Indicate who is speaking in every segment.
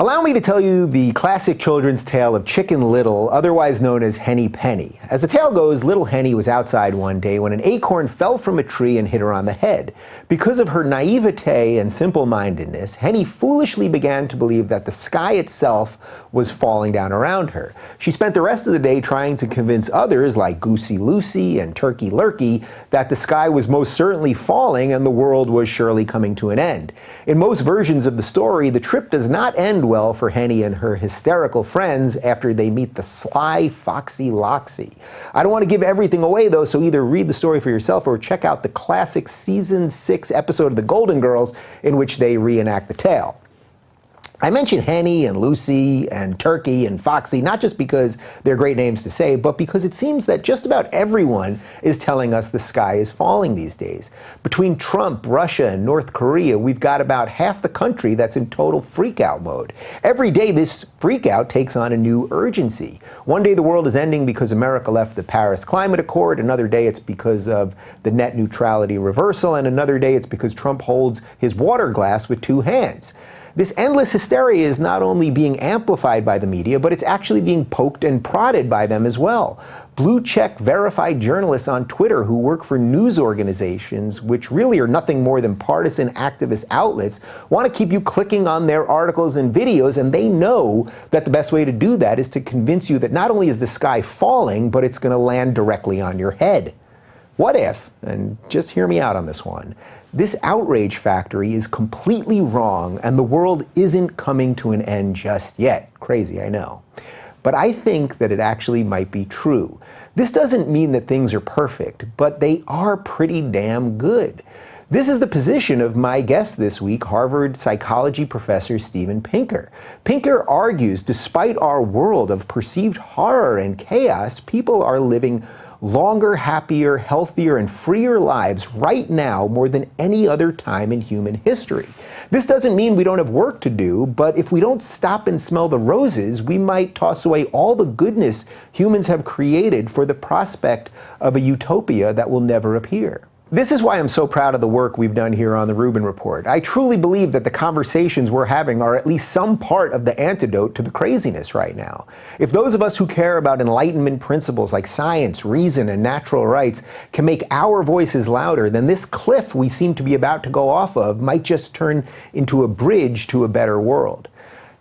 Speaker 1: Allow me to tell you the classic children's tale of Chicken Little, otherwise known as Henny Penny. As the tale goes, little Henny was outside one day when an acorn fell from a tree and hit her on the head. Because of her naivete and simple-mindedness, Henny foolishly began to believe that the sky itself was falling down around her. She spent the rest of the day trying to convince others, like Goosey Lucy and Turkey Lurkey, that the sky was most certainly falling and the world was surely coming to an end. In most versions of the story, the trip does not end well for Henny and her hysterical friends after they meet the sly Foxy Loxy. I don't want to give everything away though, so either read the story for yourself or check out the classic season 6 episode of The Golden Girls in which they reenact the tale. I mention Henny and Lucy and Turkey and Foxy not just because they're great names to say, but because it seems that just about everyone is telling us the sky is falling these days. Between Trump, Russia, and North Korea, we've got about half the country that's in total freakout mode. Every day this freakout takes on a new urgency. One day the world is ending because America left the Paris Climate Accord, another day it's because of the net neutrality reversal, and another day it's because Trump holds his water glass with two hands. This endless hysteria is not only being amplified by the media, but it's actually being poked and prodded by them as well. Blue-check verified journalists on Twitter who work for news organizations, which really are nothing more than partisan activist outlets, want to keep you clicking on their articles and videos, and they know that the best way to do that is to convince you that not only is the sky falling, but it's going to land directly on your head. What if, and just hear me out on this one, this outrage factory is completely wrong and the world isn't coming to an end just yet? Crazy, I know. But I think that it actually might be true. This doesn't mean that things are perfect, but they are pretty damn good. This is the position of my guest this week, Harvard psychology professor Steven Pinker. Pinker argues, despite our world of perceived horror and chaos, people are living longer, happier, healthier, and freer lives right now more than any other time in human history. This doesn't mean we don't have work to do, but if we don't stop and smell the roses, we might toss away all the goodness humans have created for the prospect of a utopia that will never appear. This is why I'm so proud of the work we've done here on the Rubin Report. I truly believe that the conversations we're having are at least some part of the antidote to the craziness right now. If those of us who care about Enlightenment principles like science, reason, and natural rights can make our voices louder, then this cliff we seem to be about to go off of might just turn into a bridge to a better world.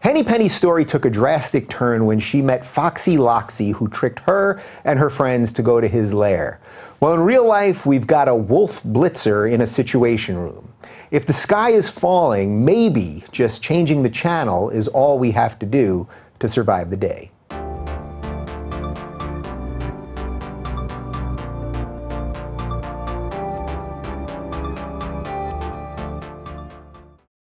Speaker 1: Henny Penny's story took a drastic turn when she met Foxy Loxy, who tricked her and her friends to go to his lair. Well, in real life, we've got a wolf blitzer in a situation room. If the sky is falling, maybe just changing the channel is all we have to do to survive the day.